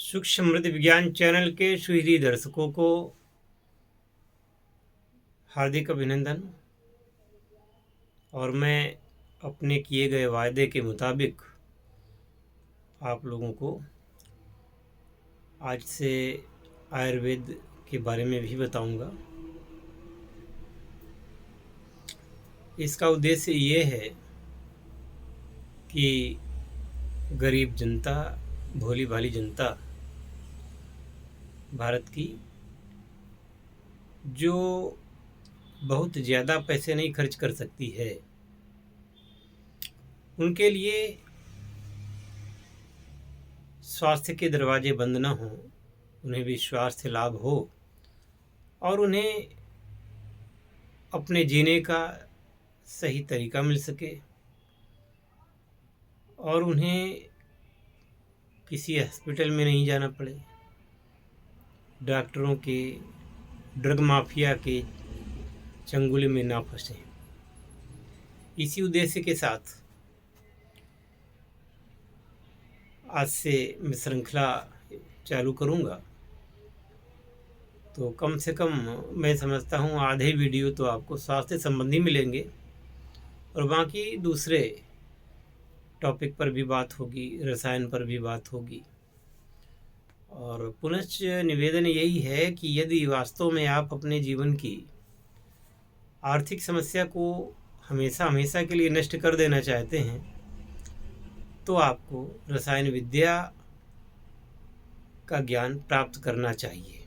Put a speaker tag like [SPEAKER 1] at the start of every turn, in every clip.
[SPEAKER 1] सुख समृद्ध विज्ञान चैनल के सुहृदी दर्शकों को हार्दिक अभिनंदन। और मैं अपने किए गए वायदे के मुताबिक आप लोगों को आज से आयुर्वेद के बारे में भी बताऊंगा। इसका उद्देश्य ये है कि गरीब जनता, भोली भाली जनता भारत की, जो बहुत ज़्यादा पैसे नहीं खर्च कर सकती है, उनके लिए स्वास्थ्य के दरवाजे बंद न हों, उन्हें विश्वास से लाभ हो और उन्हें अपने जीने का सही तरीका मिल सके और उन्हें किसी हॉस्पिटल में नहीं जाना पड़े, डॉक्टरों के, ड्रग माफिया के चंगुल में ना फंसे। इसी उद्देश्य के साथ आज से मैं श्रृंखला चालू करूँगा। तो कम से कम मैं समझता हूँ आधे वीडियो तो आपको स्वास्थ्य संबंधी मिलेंगे और बाकी दूसरे टॉपिक पर भी बात होगी, रसायन पर भी बात होगी। और पुनश्च निवेदन यही है कि यदि वास्तव में आप अपने जीवन की आर्थिक समस्या को हमेशा हमेशा के लिए नष्ट कर देना चाहते हैं तो आपको रसायन विद्या का ज्ञान प्राप्त करना चाहिए।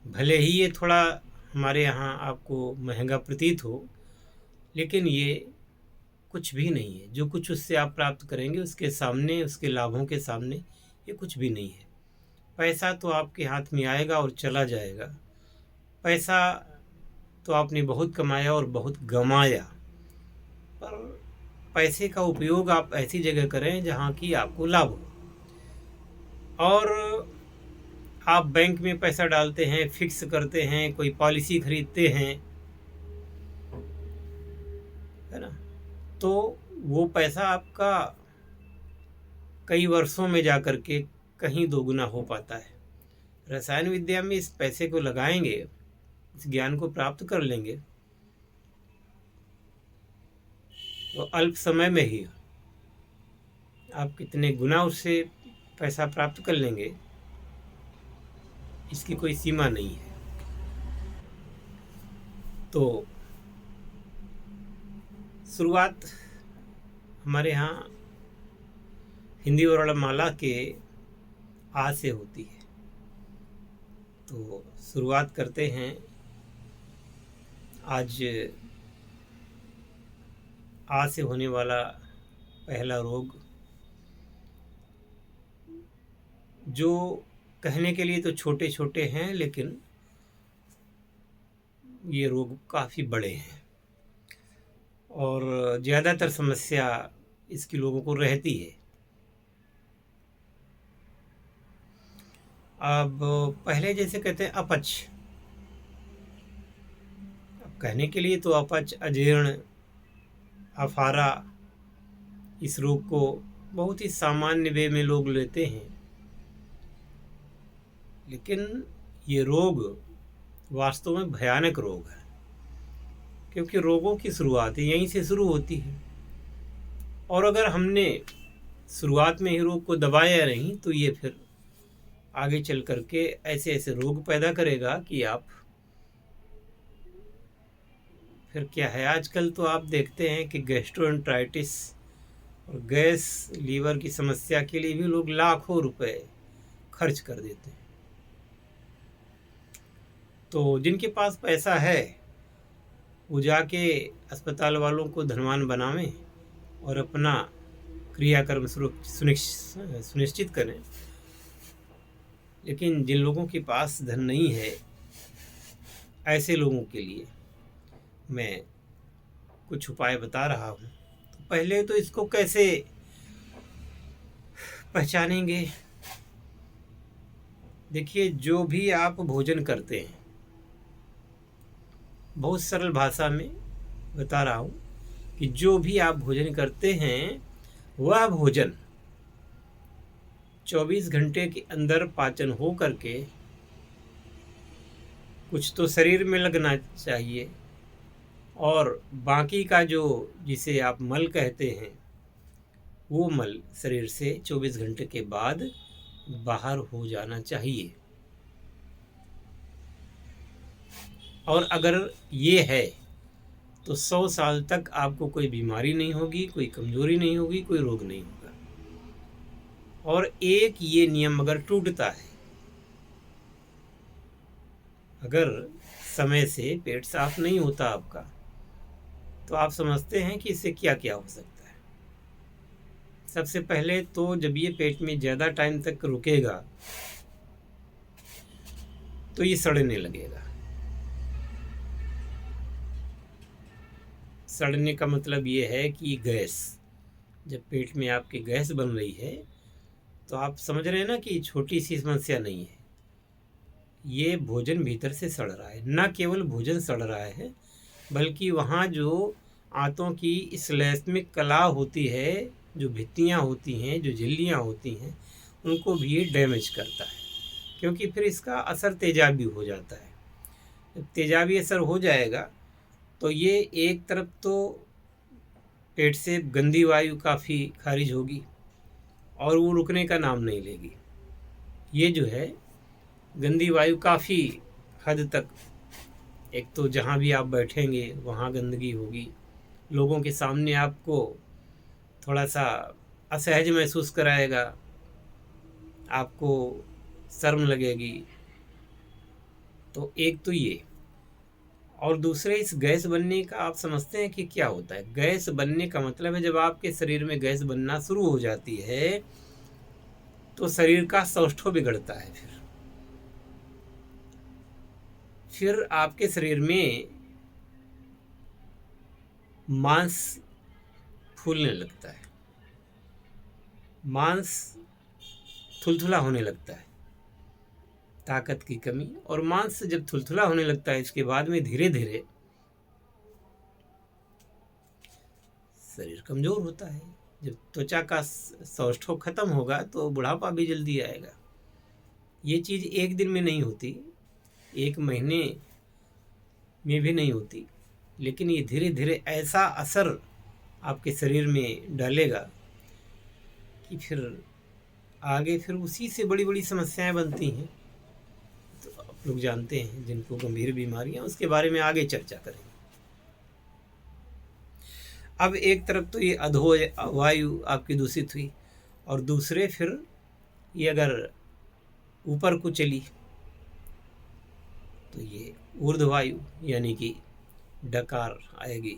[SPEAKER 1] भले ही ये थोड़ा हमारे यहाँ आपको महंगा प्रतीत हो, लेकिन ये कुछ भी नहीं है। जो कुछ उससे आप प्राप्त करेंगे उसके सामने, उसके लाभों के सामने ये कुछ भी नहीं है। पैसा तो आपके हाथ में आएगा और चला जाएगा। पैसा तो आपने बहुत कमाया और बहुत गंवाया, पर पैसे का उपयोग आप ऐसी जगह करें जहाँ की आपको लाभ हो। और आप बैंक में पैसा डालते हैं, फिक्स करते हैं, कोई पॉलिसी खरीदते हैं, है ना, तो वो पैसा आपका कई वर्षों में जा कर के कहीं दोगुना हो पाता है। रसायन विद्या में इस पैसे को लगाएंगे, इस ज्ञान को प्राप्त कर लेंगे तो अल्प समय में ही आप कितने गुना उससे पैसा प्राप्त कर लेंगे, इसकी कोई सीमा नहीं है। तो शुरुआत हमारे यहाँ हिंदी वर्णमाला के आ से होती है। तो शुरुआत करते हैं। आज आ से होने वाला पहला रोग, जो कहने के लिए तो छोटे छोटे हैं, लेकिन ये रोग काफ़ी बड़े हैं और ज़्यादातर समस्या इसकी लोगों को रहती है। अब पहले जैसे कहते हैं अपच, अब कहने के लिए तो अपच, अजीर्ण, अफारा, इस रोग को बहुत ही सामान्य वे में लोग लेते हैं, लेकिन ये रोग वास्तव में भयानक रोग है, क्योंकि रोगों की शुरुआत यहीं से शुरू होती है। और अगर हमने शुरुआत में ही रोग को दबाया नहीं तो ये फिर आगे चल करके ऐसे ऐसे रोग पैदा करेगा कि आप फिर क्या है, आजकल तो आप देखते हैं कि गैस्ट्रोएंटराइटिस और गैस, लीवर की समस्या के लिए भी लोग लाखों रुपए खर्च कर देते हैं। तो जिनके पास पैसा है वो जाके अस्पताल वालों को धनवान बनावें और अपना क्रियाकर्म सुनिश्चित करें। लेकिन जिन लोगों के पास धन नहीं है, ऐसे लोगों के लिए मैं कुछ उपाय बता रहा हूँ। तो पहले तो इसको कैसे पहचानेंगे? देखिए, जो भी आप भोजन करते हैं, बहुत सरल भाषा में बता रहा हूँ कि जो भी आप भोजन करते हैं वह भोजन 24 घंटे के अंदर पाचन हो करके कुछ तो शरीर में लगना चाहिए, और बाकी का जो जिसे आप मल कहते हैं वो मल शरीर से 24 घंटे के बाद बाहर हो जाना चाहिए। और अगर ये है तो 100 साल तक आपको कोई बीमारी नहीं होगी, कोई कमजोरी नहीं होगी, कोई रोग नहीं होगा। और एक ये नियम अगर टूटता है, अगर समय से पेट साफ नहीं होता आपका, तो आप समझते हैं कि इससे क्या क्या हो सकता है। सबसे पहले तो जब ये पेट में ज़्यादा टाइम तक रुकेगा तो ये सड़ने लगेगा। सड़ने का मतलब ये है कि गैस, जब पेट में आपके गैस बन रही है तो आप समझ रहे हैं ना कि छोटी सी समस्या नहीं है, ये भोजन भीतर से सड़ रहा है। न केवल भोजन सड़ रहा है, बल्कि वहाँ जो आंतों की श्लेष्मिक कला होती है, जो भित्तियाँ होती हैं, जो झिल्लियाँ होती हैं, उनको भी ये डैमेज करता है, क्योंकि फिर इसका असर तेजाबी हो जाता है। जब तेजाबी असर हो जाएगा तो ये एक तरफ तो पेट से गंदी वायु काफ़ी खारिज होगी और वो रुकने का नाम नहीं लेगी। ये जो है गंदी वायु काफ़ी हद तक, एक तो जहाँ भी आप बैठेंगे वहाँ गंदगी होगी, लोगों के सामने आपको थोड़ा सा असहज महसूस कराएगा, आपको शर्म लगेगी। तो एक तो ये, और दूसरे इस गैस बनने का आप समझते हैं कि क्या होता है। गैस बनने का मतलब है जब आपके शरीर में गैस बनना शुरू हो जाती है तो शरीर का सौष्ठव बिगड़ता है। फिर आपके शरीर में मांस फूलने लगता है, मांस थुलथुला होने लगता है, ताकत की कमी। और मांस जब थुलथुला होने लगता है इसके बाद में धीरे धीरे शरीर कमजोर होता है। जब त्वचा का सौष्ठव खत्म होगा तो बुढ़ापा भी जल्दी आएगा। ये चीज़ एक दिन में नहीं होती, एक महीने में भी नहीं होती, लेकिन ये धीरे धीरे ऐसा असर आपके शरीर में डालेगा कि फिर आगे फिर उसी से बड़ी बड़ी समस्याएं बनती हैं। तो आप लोग जानते हैं जिनको गंभीर बीमारियां, उसके बारे में आगे चर्चा करेंगे। अब एक तरफ तो ये अधो वायु आपकी दूषित हुई, और दूसरे फिर ये अगर ऊपर को चली तो ये ऊर्ध्ववायु यानी कि डकार आएगी,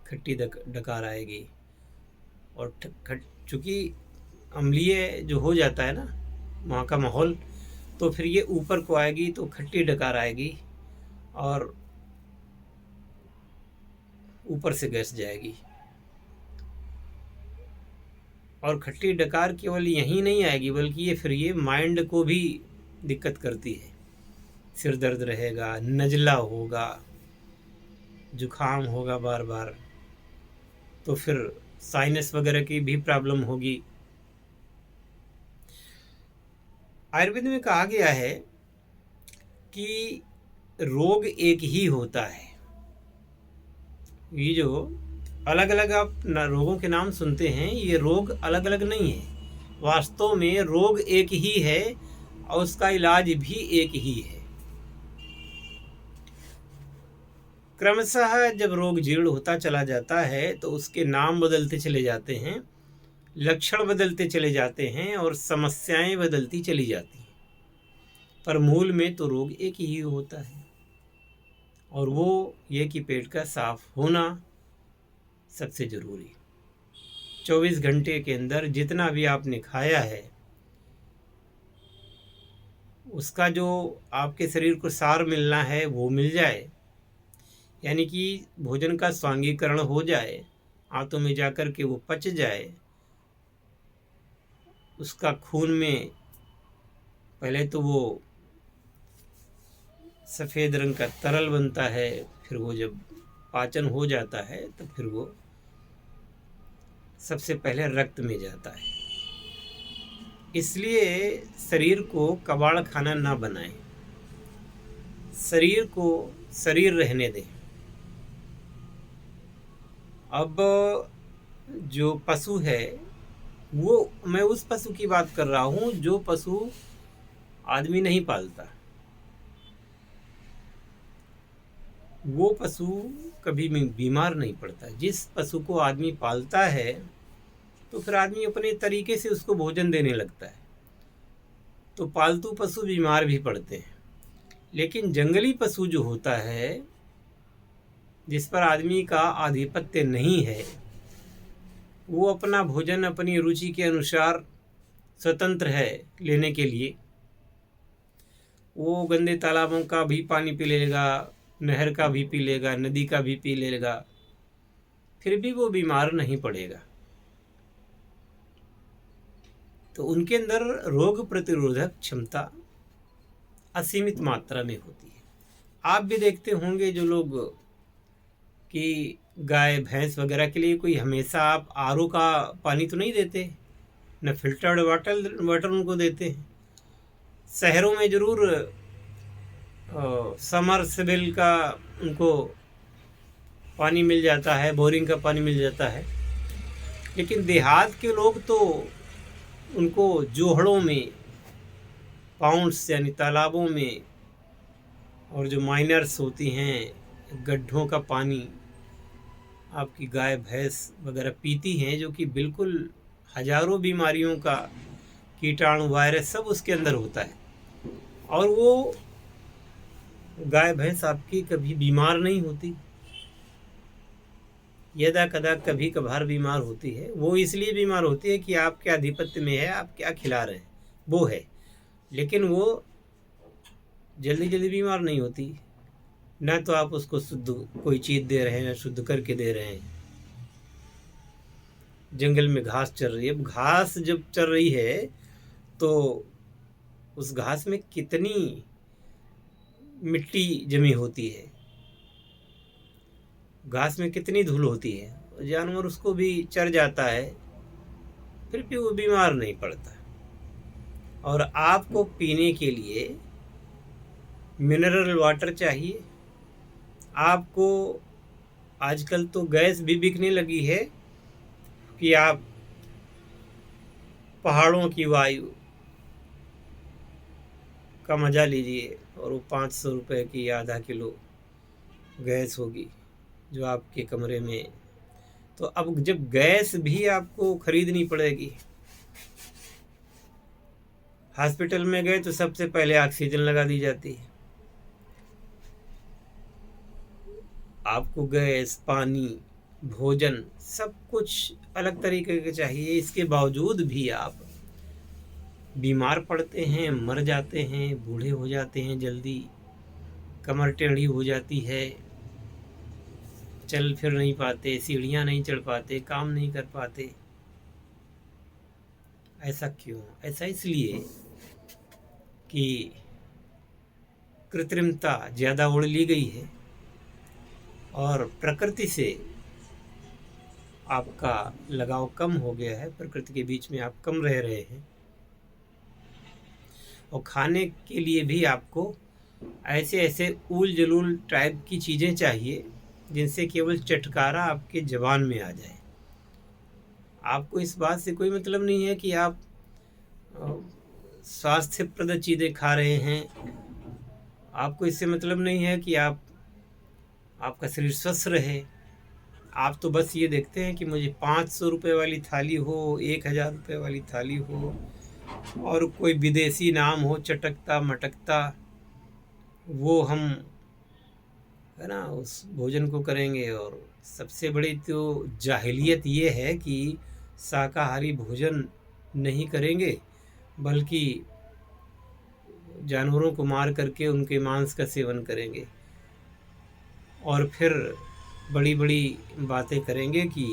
[SPEAKER 1] खट्टी डकार आएगी। और चूँकि अम्लीय जो हो जाता है ना वहाँ का माहौल, तो फिर ये ऊपर को आएगी तो खट्टी डकार आएगी और ऊपर से गैस जाएगी। और खट्टी डकार केवल यहीं नहीं आएगी, बल्कि ये फिर ये माइंड को भी दिक्कत करती है। सिर दर्द रहेगा, नज़ला होगा, जुखाम होगा बार बार, तो फिर साइनस वगैरह की भी प्रॉब्लम होगी। आयुर्वेद में कहा गया है कि रोग एक ही होता है। ये जो अलग अलग आप रोगों के नाम सुनते हैं, ये रोग अलग अलग नहीं है। वास्तव में रोग एक ही है और उसका इलाज भी एक ही है। क्रमशः जब रोग जीर्ण होता चला जाता है तो उसके नाम बदलते चले जाते हैं, लक्षण बदलते चले जाते हैं और समस्याएं बदलती चली जाती हैं, पर मूल में तो रोग एक ही होता है। और वो ये कि पेट का साफ होना सबसे ज़रूरी। 24 घंटे के अंदर जितना भी आपने खाया है उसका जो आपके शरीर को सार मिलना है वो मिल जाए, यानी कि भोजन का स्वांगीकरण हो जाए, आंतों में जाकर के वो पच जाए, उसका खून में पहले तो वो सफ़ेद रंग का तरल बनता है, फिर वो जब पाचन हो जाता है तो फिर वो सबसे पहले रक्त में जाता है। इसलिए शरीर को कबाड़ खाना ना बनाएं, शरीर को शरीर रहने दें। अब जो पशु है, वो मैं उस पशु की बात कर रहा हूँ जो पशु आदमी नहीं पालता। वो पशु कभी भी बीमार नहीं पड़ता। जिस पशु को आदमी पालता है तो फिर आदमी अपने तरीके से उसको भोजन देने लगता है, तो पालतू पशु बीमार भी पड़ते हैं। लेकिन जंगली पशु जो होता है, जिस पर आदमी का आधिपत्य नहीं है, वो अपना भोजन अपनी रुचि के अनुसार स्वतंत्र है लेने के लिए। वो गंदे तालाबों का भी पानी पी लेगा, नहर का भी पी लेगा, नदी का भी पी लेगा, फिर भी वो बीमार नहीं पड़ेगा। तो उनके अंदर रोग प्रतिरोधक क्षमता असीमित मात्रा में होती है। आप भी देखते होंगे जो लोग कि गाय भैंस वगैरह के लिए कोई हमेशा आप आरओ का पानी तो नहीं देते, न फिल्टर्ड वाटर उनको देते हैं। शहरों में ज़रूर समरसेबल का उनको पानी मिल जाता है, बोरिंग का पानी मिल जाता है। लेकिन देहात के लोग तो उनको जोहड़ों में, पाउंड्स यानी तालाबों में, और जो माइनर्स होती हैं गड्ढों का पानी आपकी गाय भैंस वगैरह पीती हैं, जो कि बिल्कुल हजारों बीमारियों का कीटाणु वायरस सब उसके अंदर होता है। और वो गाय भैंस आपकी कभी बीमार नहीं होती। यदा कदा कभी कभार बीमार होती है, वो इसलिए बीमार होती है कि आपके आधिपत्य में है, आप क्या खिला रहे हैं वो है। लेकिन वो जल्दी जल्दी बीमार नहीं होती। न तो आप उसको शुद्ध कोई चीज़ दे रहे हैं, शुद्ध करके दे रहे हैं। जंगल में घास चल रही है, अब घास जब चल रही है तो उस घास में कितनी मिट्टी जमी होती है, घास में कितनी धूल होती है। जानवर उसको भी चर जाता है, फिर भी वो बीमार नहीं पड़ता। और आपको पीने के लिए मिनरल वाटर चाहिए। आपको आजकल तो गैस भी बिकने लगी है कि आप पहाड़ों की वायु का मज़ा लीजिए, और वो 500 रुपये की आधा किलो गैस होगी जो आपके कमरे में। तो अब जब गैस भी आपको खरीदनी पड़ेगी, हॉस्पिटल में गए तो सबसे पहले ऑक्सीजन लगा दी जाती है। आपको गैस, पानी, भोजन सब कुछ अलग तरीके के चाहिए। इसके बावजूद भी आप बीमार पड़ते हैं, मर जाते हैं, बूढ़े हो जाते हैं जल्दी, कमर टेढ़ी हो जाती है, चल फिर नहीं पाते, सीढ़ियाँ नहीं चढ़ पाते, काम नहीं कर पाते। ऐसा क्यों? ऐसा इसलिए कि कृत्रिमता ज़्यादा ओढ़ ली गई है और प्रकृति से आपका लगाव कम हो गया है। प्रकृति के बीच में आप कम रह रहे हैं, और खाने के लिए भी आपको ऐसे ऐसे ऊल जलूल टाइप की चीज़ें चाहिए जिनसे केवल चटकारा आपके ज़बान में आ जाए। आपको इस बात से कोई मतलब नहीं है कि आप स्वास्थ्यप्रद चीज़ें खा रहे हैं। आपको इससे मतलब नहीं है कि आपका शरीर स्वस्थ रहे। आप तो बस ये देखते हैं कि मुझे 500 रुपये वाली थाली हो, 1000 रुपये वाली थाली हो, और कोई विदेशी नाम हो चटकता मटकता, वो हम, है ना, उस भोजन को करेंगे। और सबसे बड़ी तो जाहिलियत ये है कि शाकाहारी भोजन नहीं करेंगे, बल्कि जानवरों को मार करके उनके मांस का सेवन करेंगे, और फिर बड़ी बड़ी बातें करेंगे कि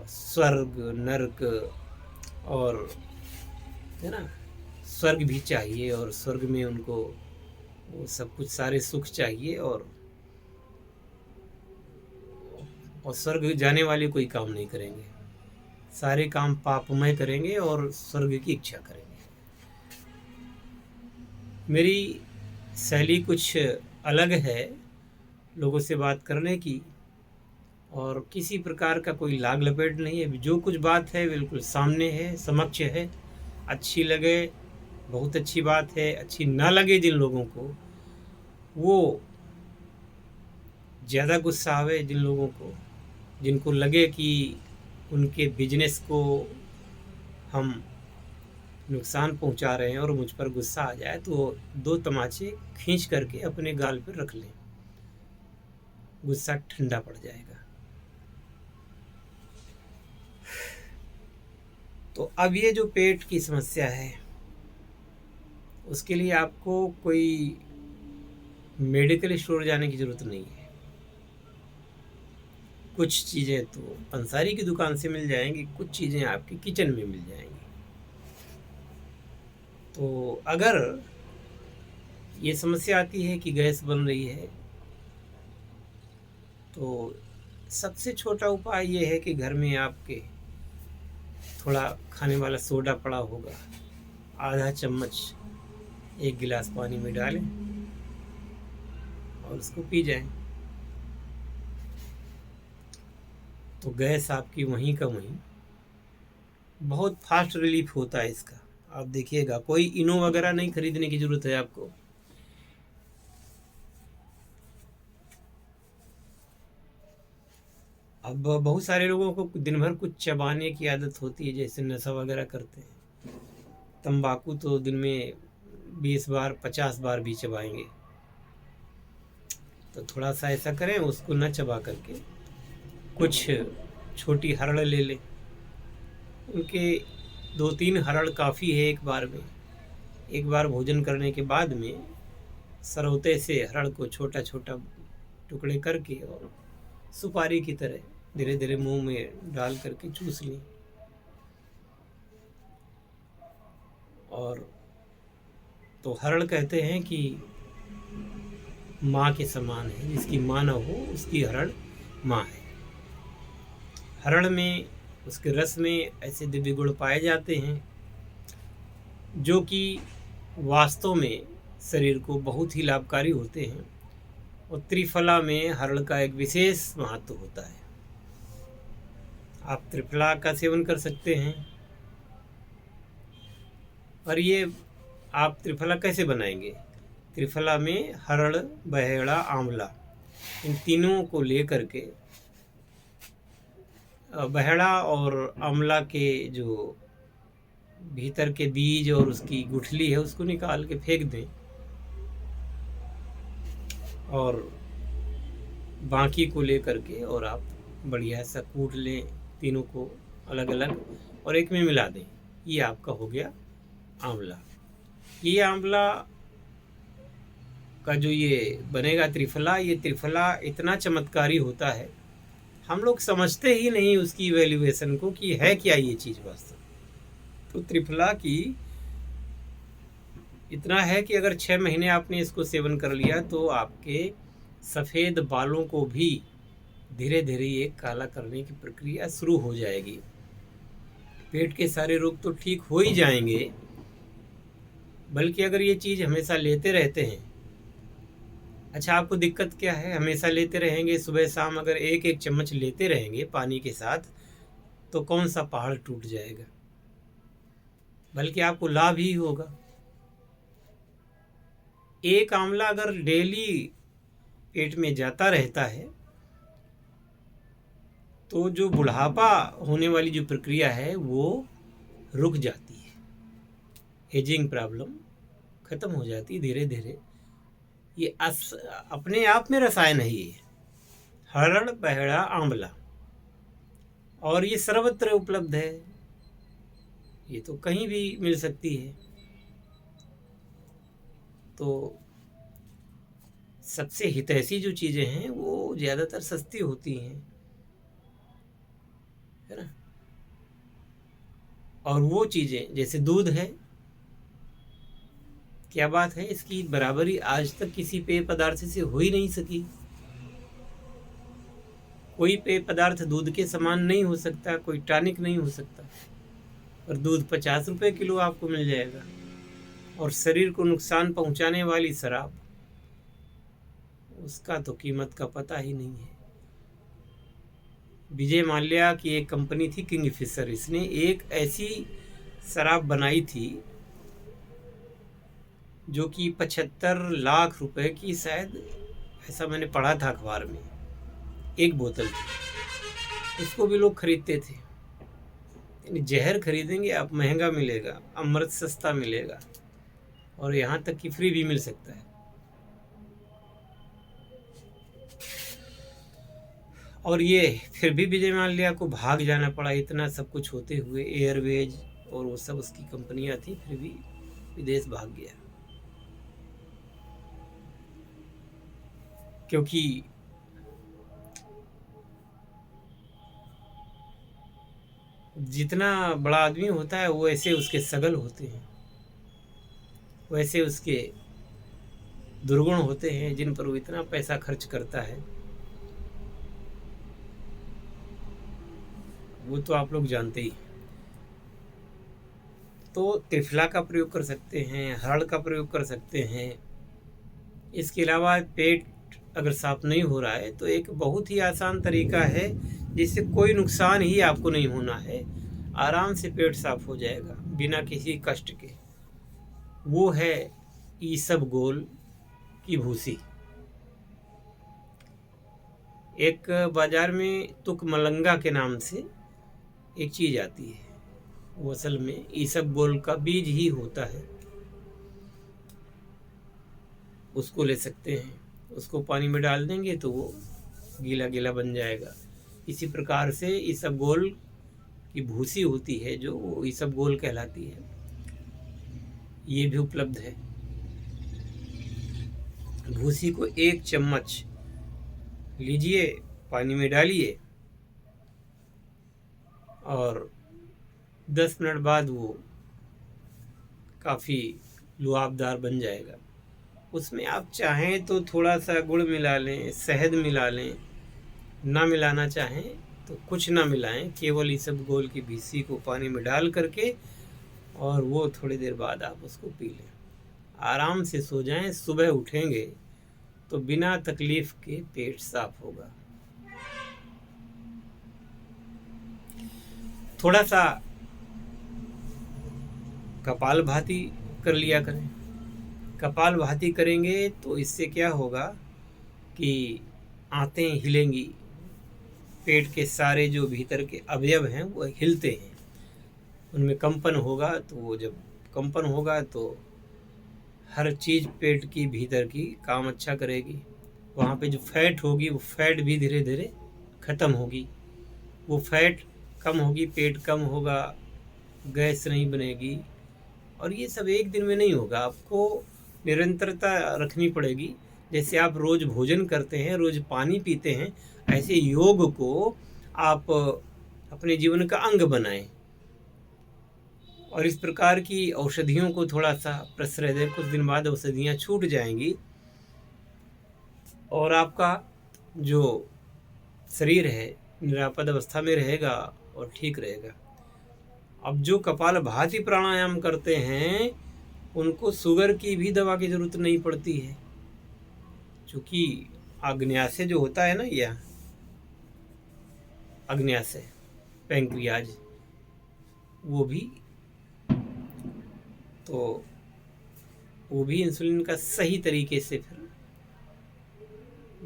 [SPEAKER 1] स्वर्ग नरक, और है ना, स्वर्ग भी चाहिए, और स्वर्ग में उनको वो सब कुछ सारे सुख चाहिए, और स्वर्ग जाने वाले कोई काम नहीं करेंगे। सारे काम पापमय करेंगे और स्वर्ग की इच्छा करेंगे। मेरी शैली कुछ अलग है लोगों से बात करने की, और किसी प्रकार का कोई लाग लपेट नहीं है। जो कुछ बात है बिल्कुल सामने है, समक्ष है। अच्छी लगे बहुत अच्छी बात है, अच्छी ना लगे जिन लोगों को, वो ज़्यादा गुस्सा आवे जिन लोगों को, जिनको लगे कि उनके बिजनेस को हम नुकसान पहुंचा रहे हैं और मुझ पर गुस्सा आ जाए, तो दो तमाचे खींच करके अपने गाल पर रख लें, गुस्सा ठंडा पड़ जाएगा। तो अब ये जो पेट की समस्या है, उसके लिए आपको कोई मेडिकल स्टोर जाने की ज़रूरत नहीं है। कुछ चीज़ें तो पंसारी की दुकान से मिल जाएंगी, कुछ चीज़ें आपके किचन में मिल जाएंगी। तो अगर ये समस्या आती है कि गैस बन रही है, तो सबसे छोटा उपाय ये है कि घर में आपके थोड़ा खाने वाला सोडा पड़ा होगा, आधा चम्मच 1 गिलास पानी में डालें और उसको पी जाएं, तो गैस आपकी वहीं का वहीं बहुत फास्ट रिलीफ होता है इसका। आप देखिएगा, कोई इनो वगैरह नहीं खरीदने की ज़रूरत है आपको। अब बहुत सारे लोगों को दिन भर कुछ चबाने की आदत होती है, जैसे नशा वगैरह करते हैं। तंबाकू तो दिन में 20 बार 50 बार भी चबाएंगे। तो थोड़ा सा ऐसा करें, उसको न चबा करके कुछ छोटी हरड़ ले लें। उनके 2-3 हरड़ काफ़ी है एक बार में। एक बार भोजन करने के बाद में सरौते से हरड़ को छोटा छोटा टुकड़े करके और सुपारी की तरह धीरे धीरे मुंह में डाल करके चूस लें। और तो हरड़ कहते हैं कि माँ के समान है, जिसकी माँ न हो उसकी हरड़ माँ है। हरड़ में, उसके रस में ऐसे दिव्य गुण पाए जाते हैं जो कि वास्तव में शरीर को बहुत ही लाभकारी होते हैं। और त्रिफला में हरड़ का एक विशेष महत्व होता है। आप त्रिफला का सेवन कर सकते हैं। और ये आप त्रिफला कैसे बनाएंगे? त्रिफला में हरड़, बहेड़ा, आंवला, इन तीनों को लेकर के बहेड़ा और आंवला के जो भीतर के बीज और उसकी गुठली है उसको निकाल के फेंक दें, और बाकी को लेकर के और आप बढ़िया सा कूट लें, तीनों को अलग अलग, और एक में मिला दें। ये आपका हो गया आंवला। ये आंवला का जो ये बनेगा त्रिफला, ये त्रिफला इतना चमत्कारी होता है, हम लोग समझते ही नहीं उसकी वैल्यूएशन को कि है क्या ये चीज़ वास्तव। तो त्रिफला की इतना है कि अगर 6 महीने आपने इसको सेवन कर लिया तो आपके सफ़ेद बालों को भी धीरे धीरे ये काला करने की प्रक्रिया शुरू हो जाएगी। पेट के सारे रोग तो ठीक हो ही जाएंगे, बल्कि अगर ये चीज़ हमेशा लेते रहते हैं। अच्छा, आपको दिक्कत क्या है? हमेशा लेते रहेंगे, सुबह शाम अगर 1-1 चम्मच लेते रहेंगे पानी के साथ, तो कौन सा पहाड़ टूट जाएगा, बल्कि आपको लाभ ही होगा। एक आंवला अगर डेली पेट में जाता रहता है तो जो बुढ़ापा होने वाली जो प्रक्रिया है वो रुक जाती है। एजिंग प्रॉब्लम खत्म हो जाती है धीरे धीरे। ये अपने आप में रसायन है ये हरड़, बहेड़ा, आंवला, और ये सर्वत्र उपलब्ध है। ये तो कहीं भी मिल सकती है। तो सबसे हितैषी जो चीज़ें हैं वो ज़्यादातर सस्ती होती हैं, है ना। और वो चीज़ें जैसे दूध है, क्या बात है, इसकी बराबरी आज तक किसी पेय पदार्थ से हो ही नहीं सकी। कोई पेय पदार्थ दूध के समान नहीं हो सकता, कोई टॉनिक नहीं हो सकता। और दूध 50 रुपये किलो आपको मिल जाएगा। और शरीर को नुकसान पहुंचाने वाली शराब, उसका तो कीमत का पता ही नहीं है। विजय माल्या की एक कंपनी थी किंगफिशर, इसने एक ऐसी शराब बनाई थी जो कि 75 लाख रुपए की, शायद ऐसा मैंने पढ़ा था अखबार में, एक बोतल थी। उसको भी लोग खरीदते थे। यानी जहर खरीदेंगे आप, महंगा मिलेगा, अमृत सस्ता मिलेगा, और यहाँ तक कि फ्री भी मिल सकता है। और ये फिर भी विजय माल्या को भाग जाना पड़ा, इतना सब कुछ होते हुए। एयरवेज और वो सब उसकी कंपनियां थी, फिर भी विदेश भाग गया। क्योंकि जितना बड़ा आदमी होता है वैसे उसके सगल होते हैं, वैसे उसके दुर्गुण होते हैं जिन पर वो इतना पैसा खर्च करता है। वो तो आप लोग जानते ही। तो त्रिफला का प्रयोग कर सकते हैं, हरड़ का प्रयोग कर सकते हैं। इसके अलावा पेट अगर साफ नहीं हो रहा है तो एक बहुत ही आसान तरीका है जिससे कोई नुकसान ही आपको नहीं होना है, आराम से पेट साफ हो जाएगा बिना किसी कष्ट के। वो है ईसबगोल की भूसी। एक बाजार में तुक मलंगा के नाम से एक चीज आती है, वो असल में ईसबगोल का बीज ही होता है। उसको ले सकते हैं, उसको पानी में डाल देंगे तो वो गीला गीला बन जाएगा। इसी प्रकार से ईसबगोल की भूसी होती है जो वो ईसबगोल कहलाती है, ये भी उपलब्ध है। भूसी को 1 चम्मच लीजिए, पानी में डालिए, और 10 मिनट बाद वो काफ़ी लुआबदार बन जाएगा। उसमें आप चाहें तो थोड़ा सा गुड़ मिला लें, शहद मिला लें, ना मिलाना चाहें तो कुछ ना मिलाएं, केवल ईसबगोल की भूसी को पानी में डाल करके, और वो थोड़ी देर बाद आप उसको पी लें। आराम से सो जाएं, सुबह उठेंगे तो बिना तकलीफ के पेट साफ होगा। थोड़ा सा कपालभाति कर लिया करें। कपालभाति करेंगे तो इससे क्या होगा कि आंतें हिलेंगी, पेट के सारे जो भीतर के अवयव हैं वो हिलते हैं, उनमें कंपन होगा। तो वो जब कंपन होगा तो हर चीज़ पेट की भीतर की काम अच्छा करेगी। वहाँ पे जो फैट होगी वो फैट भी धीरे धीरे ख़त्म होगी। वो फैट कम होगी, पेट कम होगा, गैस नहीं बनेगी। और ये सब एक दिन में नहीं होगा, आपको निरंतरता रखनी पड़ेगी। जैसे आप रोज़ भोजन करते हैं, रोज़ पानी पीते हैं, ऐसे योग को आप अपने जीवन का अंग बनाएं। और इस प्रकार की औषधियों को थोड़ा सा प्रश्रय दें, कुछ दिन बाद औषधियाँ छूट जाएंगी और आपका जो शरीर है निरापद अवस्था में रहेगा और ठीक रहेगा। अब जो कपालभाति प्राणायाम करते हैं उनको शुगर की भी दवा की ज़रूरत नहीं पड़ती है, क्योंकि आग्न्याशय जो होता है ना, यह आग्न्याशय पैंक्रियाज, वो भी इंसुलिन का सही तरीके से फिर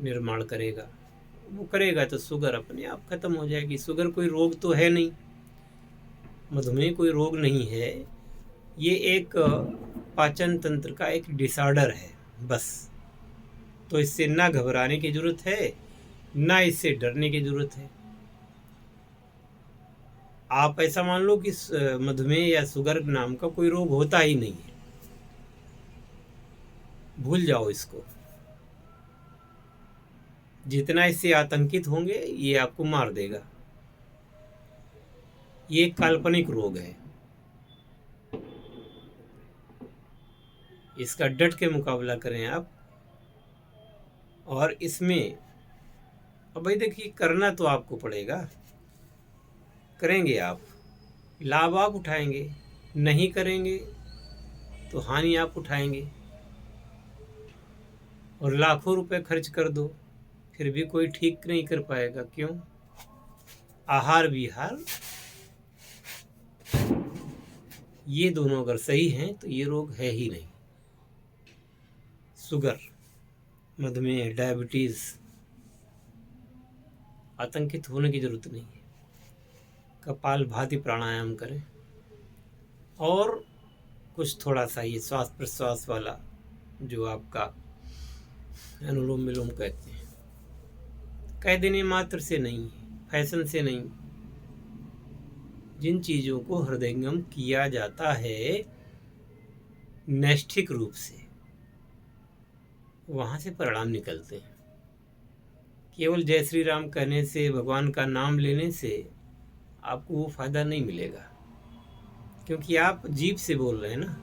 [SPEAKER 1] निर्माण करेगा। वो करेगा तो शुगर अपने आप खत्म हो जाएगी। शुगर कोई रोग तो है नहीं, मधुमेह कोई रोग नहीं है, ये एक पाचन तंत्र का एक डिसऑर्डर है बस। तो इससे ना घबराने की ज़रूरत है, ना इससे डरने की ज़रूरत है। आप ऐसा मान लो कि मधुमेह या शुगर नाम का कोई रोग होता ही नहीं है, भूल जाओ इसको। जितना इससे आतंकित होंगे ये आपको मार देगा। ये एक काल्पनिक रोग है, इसका डट के मुकाबला करें आप। और इसमें अब भाई देखिए, करना तो आपको पड़ेगा, करेंगे आप, लाभ आप उठाएंगे, नहीं करेंगे तो हानि आप उठाएंगे। और लाखों रुपए खर्च कर दो फिर भी कोई ठीक नहीं कर पाएगा। क्यों? आहार विहार ये दोनों अगर सही हैं तो ये रोग है ही नहीं। शुगर, मधुमेह, डायबिटीज, आतंकित होने की जरूरत नहीं है। कपाल भाती प्राणायाम करें और कुछ थोड़ा सा ये श्वास प्रश्वास वाला जो आपका अनुलोम विलोम कहते हैं, कह देने मात्र से नहीं, फैशन से नहीं, जिन चीज़ों को हृदयंगम किया जाता है नैष्ठिक रूप से, वहाँ से परिणाम निकलते हैं। केवल जय श्री राम कहने से, भगवान का नाम लेने से आपको वो फायदा नहीं मिलेगा, क्योंकि आप जीभ से बोल रहे हैं ना।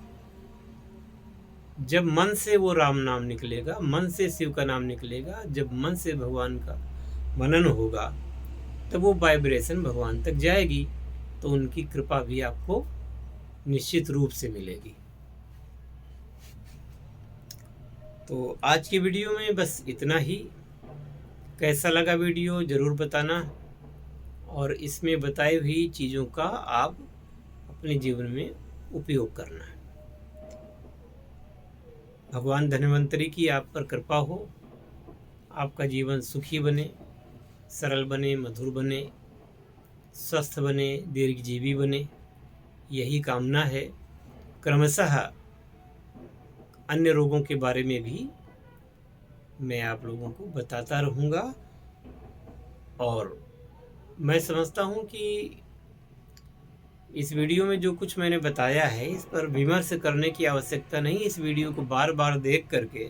[SPEAKER 1] जब मन से वो राम नाम निकलेगा, मन से शिव का नाम निकलेगा, जब मन से भगवान का मनन होगा, तब वो वाइब्रेशन भगवान तक जाएगी, तो उनकी कृपा भी आपको निश्चित रूप से मिलेगी। तो आज की वीडियो में बस इतना ही। कैसा लगा वीडियो ज़रूर बताना, और इसमें बताई हुई चीज़ों का आप अपने जीवन में उपयोग करना। भगवान धन्वंतरी की आप पर कृपा हो, आपका जीवन सुखी बने, सरल बने, मधुर बने, स्वस्थ बने, दीर्घजीवी बने, यही कामना है। क्रमशः अन्य रोगों के बारे में भी मैं आप लोगों को बताता रहूँगा। और मैं समझता हूँ कि इस वीडियो में जो कुछ मैंने बताया है, इस पर विमर्श करने की आवश्यकता नहीं। इस वीडियो को बार बार देख करके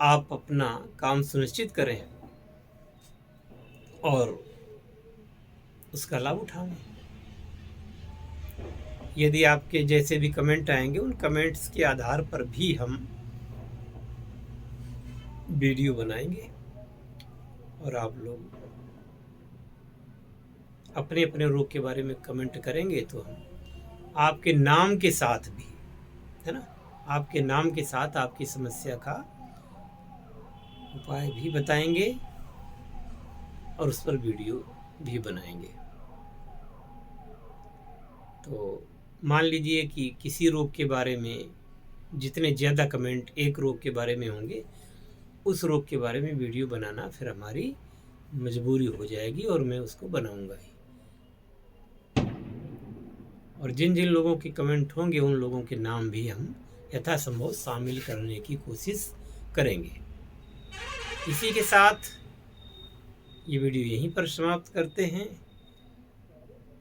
[SPEAKER 1] आप अपना काम सुनिश्चित करें और उसका लाभ उठाएं। यदि आपके जैसे भी कमेंट आएंगे, उन कमेंट्स के आधार पर भी हम वीडियो बनाएंगे और आप लोग अपने अपने रोग के बारे में कमेंट करेंगे तो हम आपके नाम के साथ भी, है ना, आपके नाम के साथ आपकी समस्या का उपाय भी बताएंगे और उस पर वीडियो भी बनाएंगे। तो मान लीजिए कि किसी रोग के बारे में जितने ज़्यादा कमेंट एक रोग के बारे में होंगे, उस रोग के बारे में वीडियो बनाना फिर हमारी मजबूरी हो जाएगी और मैं उसको बनाऊंगा ही। और जिन जिन लोगों के कमेंट होंगे उन लोगों के नाम भी हम यथासंभव शामिल करने की कोशिश करेंगे। इसी के साथ ये वीडियो यहीं पर समाप्त करते हैं।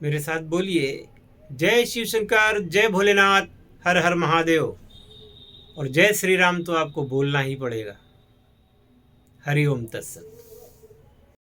[SPEAKER 1] मेरे साथ बोलिए, जय शिव शंकर, जय भोलेनाथ, हर हर महादेव। और जय श्री राम तो आपको बोलना ही पड़ेगा। हरि ओम तत्सत।